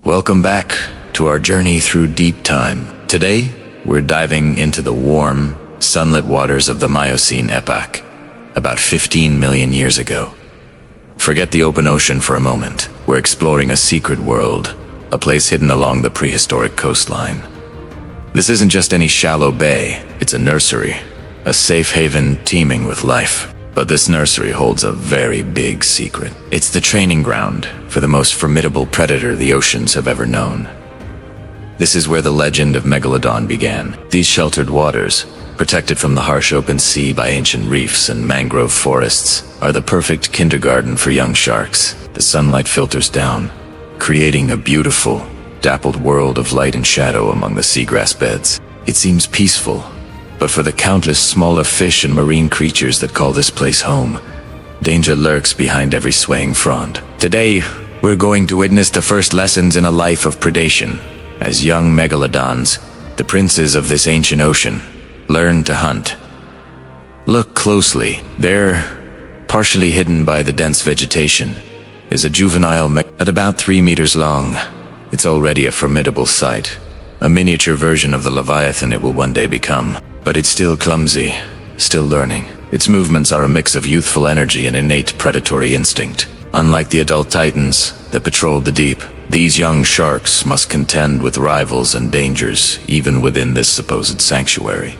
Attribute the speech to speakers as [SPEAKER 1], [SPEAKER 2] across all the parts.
[SPEAKER 1] Welcome back to our journey through deep time. Today, we're diving into the warm, sunlit waters of the Miocene epoch, about 15 million years ago. Forget the open ocean for a moment. We're exploring a secret world, a place hidden along the prehistoric coastline. This isn't just any shallow bay, it's a nursery, a safe haven teeming with life. But this nursery holds a very big secret. It's the training ground for the most formidable predator the oceans have ever known. This is where the legend of Megalodon began. These sheltered waters, protected from the harsh open sea by ancient reefs and mangrove forests, are the perfect kindergarten for young sharks. The sunlight filters down, creating a beautiful, dappled world of light and shadow among the seagrass beds. It seems peaceful, but for the countless smaller fish and marine creatures that call this place home, danger lurks behind every swaying frond. Today, we're going to witness the first lessons in a life of predation, as young megalodons, the princes of this ancient ocean, learn to hunt. Look closely. There, partially hidden by the dense vegetation, is a juvenile at about 3 meters long. It's already a formidable sight, a miniature version of the Leviathan it will one day become. But it's still clumsy, still learning. Its movements are a mix of youthful energy and innate predatory instinct. Unlike the adult titans that patrolled the deep, these young sharks must contend with rivals and dangers even within this supposed sanctuary.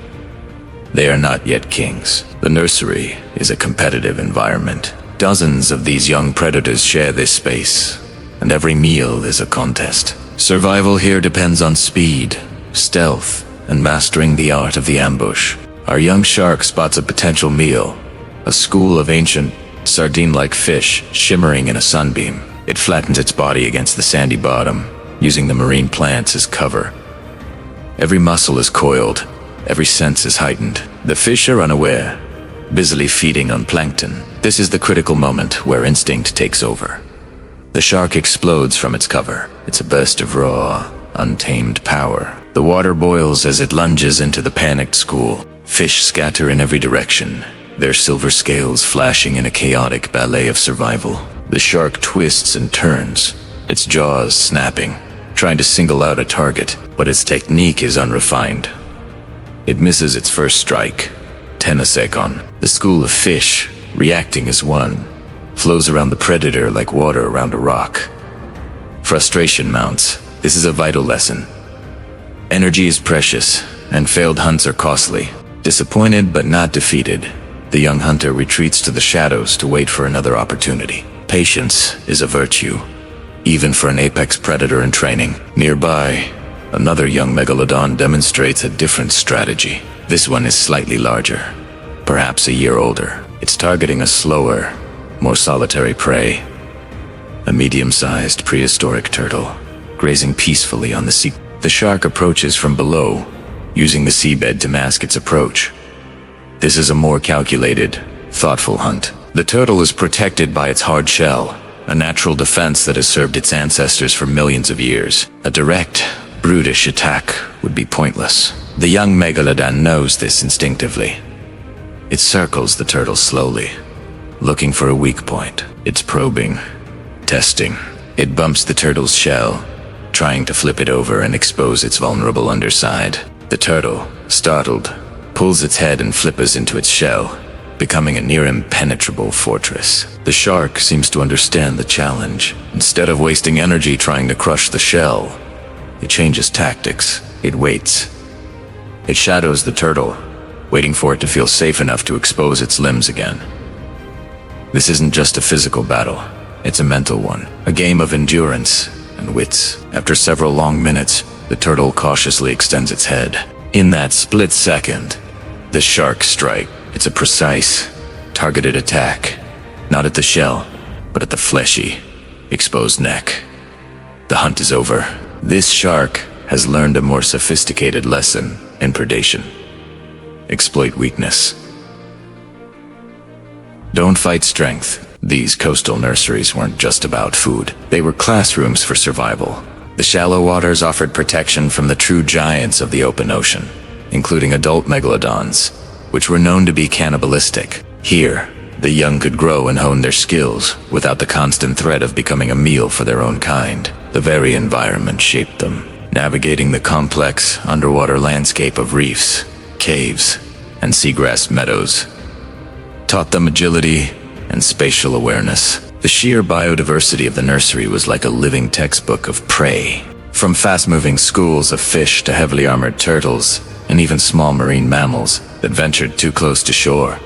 [SPEAKER 1] They are not yet kings. The nursery is a competitive environment. Dozens of these young predators share this space, and every meal is a contest. Survival here depends on speed, stealth, and mastering the art of the ambush. Our young shark spots a potential meal, a school of ancient, sardine-like fish shimmering in a sunbeam. It flattens its body against the sandy bottom, using the marine plants as cover. Every muscle is coiled, every sense is heightened. The fish are unaware, busily feeding on plankton. This is the critical moment where instinct takes over. The shark explodes from its cover. It's a burst of raw, untamed power. The water boils as it lunges into the panicked school. Fish scatter in every direction, their silver scales flashing in a chaotic ballet of survival. The shark twists and turns, its jaws snapping, trying to single out a target, but its technique is unrefined. It misses its first strike, Tenasekon. The school of fish, reacting as one, flows around the predator like water around a rock. Frustration mounts. This is a vital lesson. Energy is precious, and failed hunts are costly. Disappointed but not defeated, the young hunter retreats to the shadows to wait for another opportunity. Patience is a virtue, even for an apex predator in training. Nearby, another young megalodon demonstrates a different strategy. This one is slightly larger, perhaps a year older. It's targeting a slower, more solitary prey, a medium-sized prehistoric turtle, grazing peacefully on the sea. The shark approaches from below, using the seabed to mask its approach. This is a more calculated, thoughtful hunt. The turtle is protected by its hard shell, a natural defense that has served its ancestors for millions of years. A direct, brutish attack would be pointless. The young megalodon knows this instinctively. It circles the turtle slowly, looking for a weak point. It's probing, testing. It bumps the turtle's shell, trying to flip it over and expose its vulnerable underside. The turtle, startled, pulls its head and flippers into its shell, becoming a near impenetrable fortress. The shark seems to understand the challenge. Instead of wasting energy trying to crush the shell, it changes tactics. It waits. It shadows the turtle, waiting for it to feel safe enough to expose its limbs again. This isn't just a physical battle, it's a mental one, a game of endurance and wits. After several long minutes, the turtle cautiously extends its head. In that split second, the shark strikes. It's a precise, targeted attack, not at the shell, but at the fleshy, exposed neck. The hunt is over. This shark has learned a more sophisticated lesson in predation. Exploit weakness. Don't fight strength. These coastal nurseries weren't just about food. They were classrooms for survival. The shallow waters offered protection from the true giants of the open ocean, including adult megalodons, which were known to be cannibalistic. Here, the young could grow and hone their skills without the constant threat of becoming a meal for their own kind. The very environment shaped them, navigating the complex underwater landscape of reefs, caves, and seagrass meadows. Taught them agility and spatial awareness. The sheer biodiversity of the nursery was like a living textbook of prey. From fast-moving schools of fish to heavily armored turtles, and even small marine mammals that ventured too close to shore.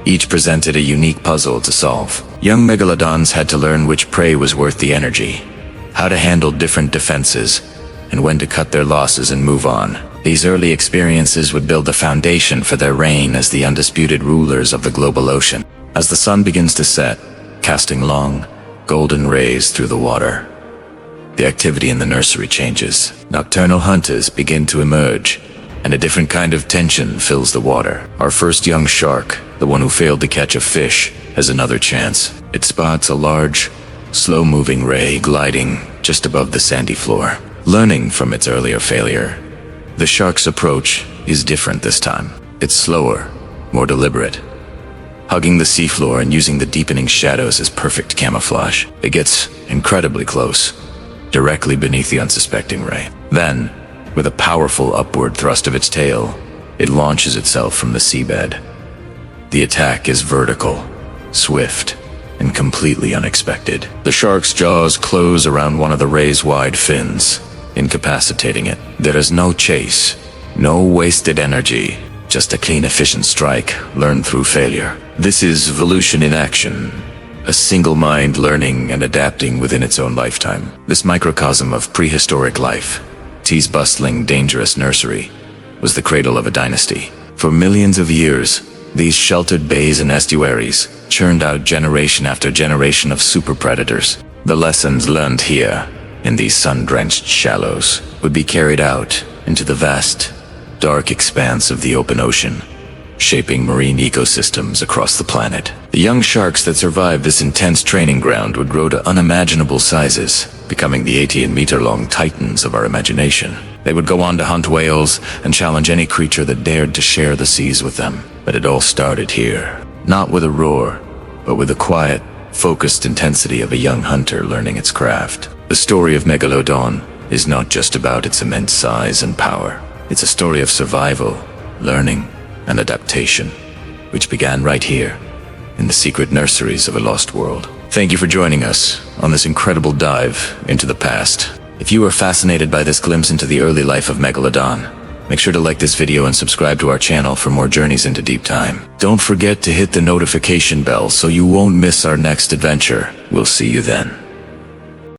[SPEAKER 1] Each presented a unique puzzle to solve. Young megalodons had to learn which prey was worth the energy, how to handle different defenses, and when to cut their losses and move on. These early experiences would build the foundation for their reign as the undisputed rulers of the global ocean. As the sun begins to set, casting long, golden rays through the water, the activity in the nursery changes. Nocturnal hunters begin to emerge, and a different kind of tension fills the water. Our first young shark, the one who failed to catch a fish, has another chance. It spots a large, slow-moving ray gliding just above the sandy floor. Learning from its earlier failure, the shark's approach is different this time. It's slower, more deliberate, hugging the seafloor and using the deepening shadows as perfect camouflage. It gets incredibly close, directly beneath the unsuspecting ray. Then, with a powerful upward thrust of its tail, it launches itself from the seabed. The attack is vertical, swift, and completely unexpected. The shark's jaws close around one of the ray's wide fins, incapacitating it. There is no chase, no wasted energy, just a clean, efficient strike learned through failure. This is evolution in action, a single mind learning and adapting within its own lifetime. This microcosm of prehistoric life, T's bustling, dangerous nursery, was the cradle of a dynasty. For millions of years, these sheltered bays and estuaries churned out generation after generation of super predators. The lessons learned here, in these sun-drenched shallows, would be carried out into the vast, dark expanse of the open ocean, shaping marine ecosystems across the planet. The young sharks that survived this intense training ground would grow to unimaginable sizes, becoming the 18-meter-long titans of our imagination. They would go on to hunt whales and challenge any creature that dared to share the seas with them. But it all started here, not with a roar, but with the quiet, focused intensity of a young hunter learning its craft. The story of Megalodon is not just about its immense size and power. It's a story of survival, learning, and adaptation, which began right here, in the secret nurseries of a lost world. Thank you for joining us on this incredible dive into the past. If you are fascinated by this glimpse into the early life of Megalodon, make sure to like this video and subscribe to our channel for more journeys into deep time. Don't forget to hit the notification bell so you won't miss our next adventure. We'll see you then.